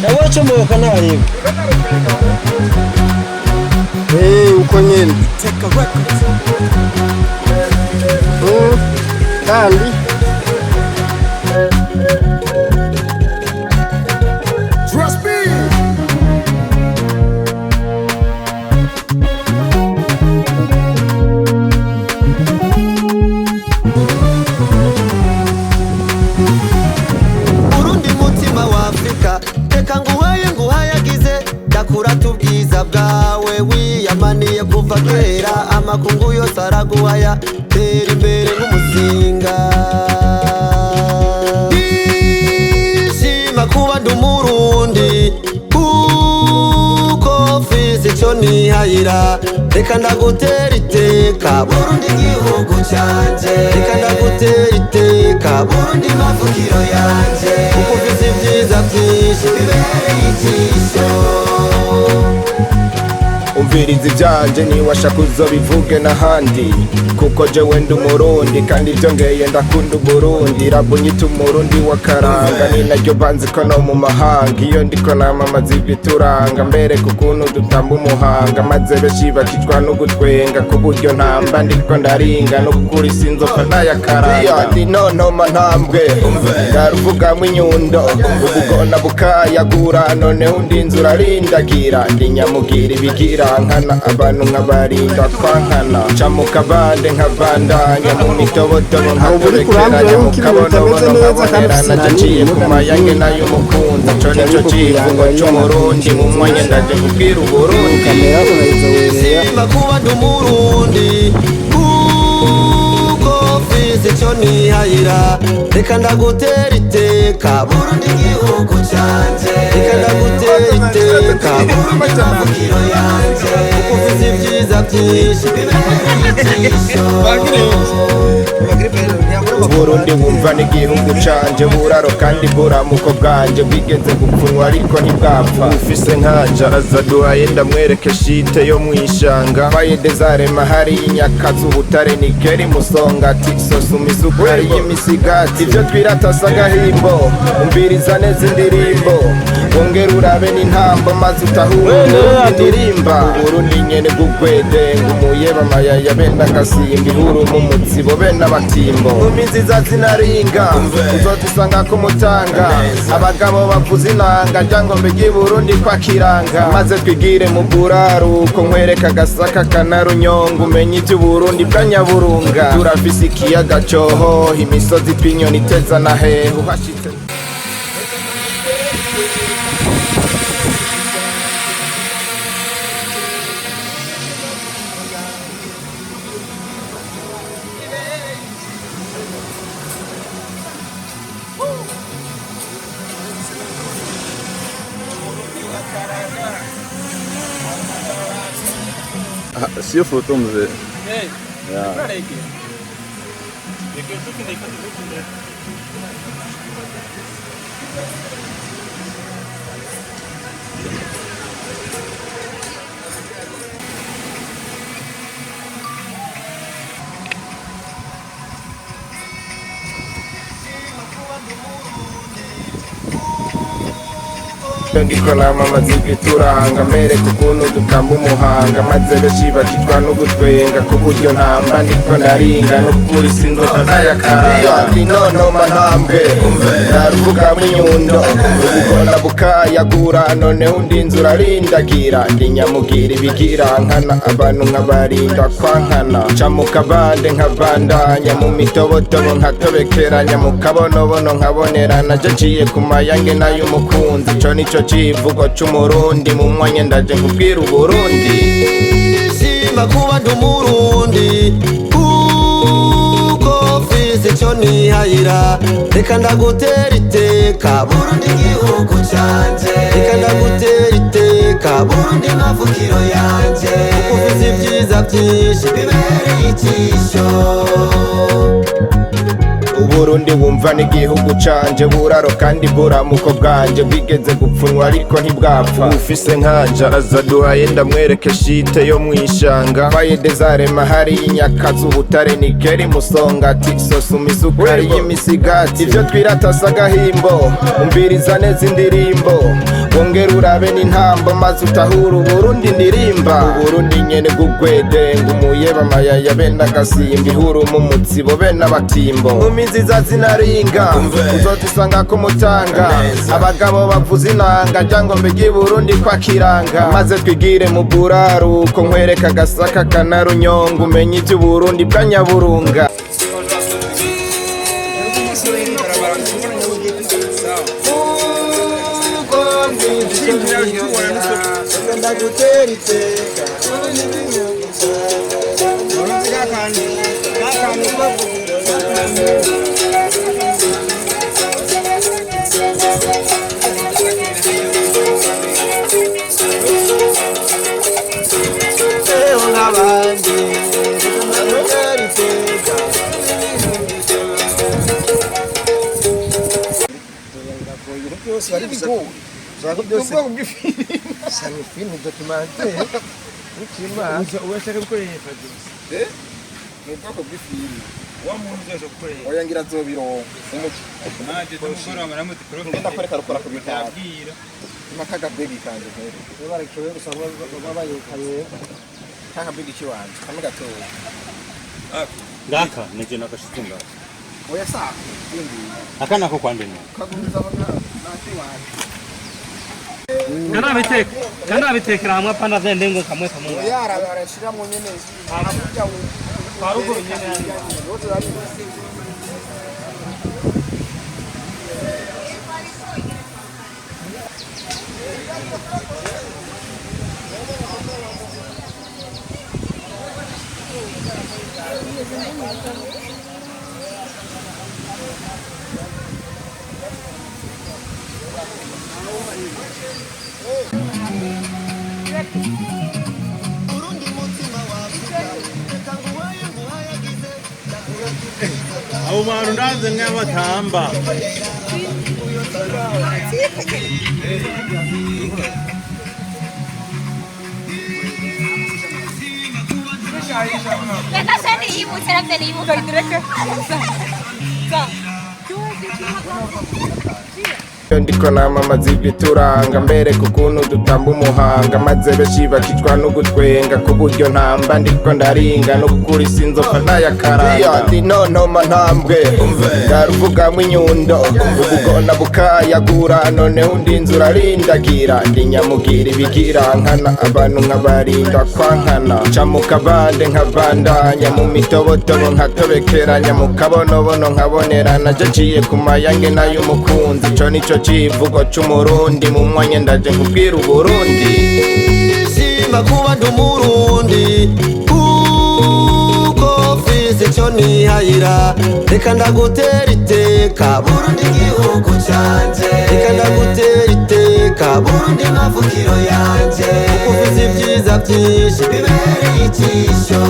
Yawacho moyo kanari. Uko nyene. Kandi Trust me. Burundi mutima wa Afrika, reka nguhayagize yakura tubwiza bwawe wiyamaniye kuva kera amakungu yose araguhaya tera imbere nk'umuzinga ishima kuba ndi umurundi kuko mfise ico nihayira reka ndagutera iteka Burundi igihugu canje reka ndagutera iteka Burundi mavukiro yanje kuko ufise ibyiza byinshi bibereye ijisho umviriza ivyanje niwashaka uzobivuge n'ahandi kuko jewe ndi umurundi kandi vyongeye ndakunda uburundi rabunyita umurundi w'akaranga ni naryo banzi ko no mu mahanga iyo ndiko namamaza ibituranga mbere kukuntu dutamba umuhanga maze benshi bakicwa no gutwenga ku buryo ntamba ndiko ndaringa no gukura isinzoka n'ayakaranga ndi nontoma ntambwe ndaruvugamwo inyundo ubugona bukayagura noneho undinze urarindagira ndi nyamugira ibigira nkana abantu nkabarinda twankana ca mu kabande nkabandanya mu mitobotobo nkatobekeranya mu kabonobono nkabonerana naciye ku mayange n'ay'umukunzi co nico civugo c'umurundi mu mwanya ndaje kubwira uburundi simba kuba ndi umurundi kuko mfise ico nihayira reka ndagutera iteka Burundi igihugu canje reka ndagutera iteka Burundi mavukiro yanje kuko ufise ibyiza byinshi bibereye ijisho Burundi bumva n'igihugu canje buraro kandi buramuko bwanje bwigeze gupfunwa ariko ntibwapfa ufise nkanje arazaduhaye ndamwereke shite yo mwishanga bayedezarema hari inyakazi ubutare nikeri musongati sosuma isukari y'imisigati ivyo twiratasa agahimbo umviriza neza indirimbo wongera urabe n'intambo maze utahure indirimba Burundi nyene bw'ugwedenga umuyeba mayaya benda ngasimba ihuru mu mutsibo benda batimbo nkumi nziza zinaringa uzodusanga ku mutanga abagabo bavuza inanga ryangombe ry'iburundi kwa kiranga maze twigire mu buraruko nkwereka agasaka kanarunyonga umenye ivy'uburundi bwa nyaburunga turafise ikiyaga cohoha imisozi twinyoni iteza na hehe uhashitse Sio foto mzee. Yeah. ndiko namamaza ibituranga mpereka ukuntu dutamba umuhanga maze benshi bakicwa no gutwenga ku buryo ntamba ndiko ndaringa no gukura isinzoka n'ayakaranga ndi nontoma ntambwe ndaruvugamwo inyundo ubugona bukayagura noneho undinze urarindagira ndi nyamugira ibigira nkana abantu nkabarinda kwankana ca mu kabande nkabandanya mu mitobotobo nkatobekeranya mu kabonobono nkabonerana je nciye ku mayange n'ay'umukunzi co nico civugo c'umurundi mu mwanya ndaje kubwira uburundi simba kuba ndi umurundi kuko mfise ico nihayira reka ndagutera iteka Burundi igihugu canje reka ndagutera iteka Burundi mavukiro yanje kuko ufise ibyiza byinshi bibereye ijisho Uburundi wumva n'igihugu canje buraro kandi buramuko bwanje bwigeze gupfunwa ariko ntibwapfa ufise nkanje arazaduhaye ndamwereke shite yo mwishanga baye desarema hari inyakazi ubutare nikeri musongati sosuma isukari y'imisigati ivyo twiratasa agahimbo umviriza neza indirimbo wongera urabe n'intambo maze utahura Uburundi ndirimba Uburundi nyene gugwedenga umuyeba mayaya bene agasimbi huru mu mutsibo bene abatimbo nkumi nziza zinaringa uzozisanga ku mutanga abagabo bavuza inanga jango mbigi Burundi kwa kiranga maze twigire mu buraruko nkwereka agasaka kanarunyonga umenye ivyo Burundi bwa Nyaburunga Filme documentaire. Urashaka gukoresha Ni ubwoko bw'ifilme. wa muntu uzaje gukoresha Oya ngira zobironka. Umuco. naje tumukora maramute profile Ngenda kwereka rukora ku bitaro. abwira Makaga begi kanje kweli. Barakewe usanga babayekaye Kanga begi kiwanje. Kamwe gatoya. ngaka nije nakashitunga Oya sa. Indi. akana ko kwandenya Kagumiza abana nakiwanje. Kana bitekera hamwe apana vende ngo kamwe kamwe. Oya arashira mu nyene. Arakuja u. Parugo nyene. abo bantu ndaze nk'abatamba Reka seni yibutse navyo yibuka itureke. ndiko namamaza ibituranga mbereka ukuntu dutamba umuhanga maze benshi bakicwa no gutwenga ku buryo ntamba ndiko ndaringa no gukura isinzofa n'ayakaranga ndi nontoma ntambwe ndaruvugamwo inyundo ubugona bukayagura noneho undi nzu urarindagira ndi nyamugira ibigira nkana abantu nkabarinda kwankana ca mu kabande nkabandanya mu mitobotobo nkatobekeranya mu kabonobono nkabonerana je ciye ku mayange n'ay'umukunzi ico nico civugo c'umurundi mu mwanya ndaje nkubwira Uburundi shima kuba ndi umurundi kuko mfise ico nihayira reka ndagutera iteka Burundi igihugu canje reka ndagutera iteka Burundi mavukiro yanje kuko ufise ivyiza vyinshi bibereye ijisho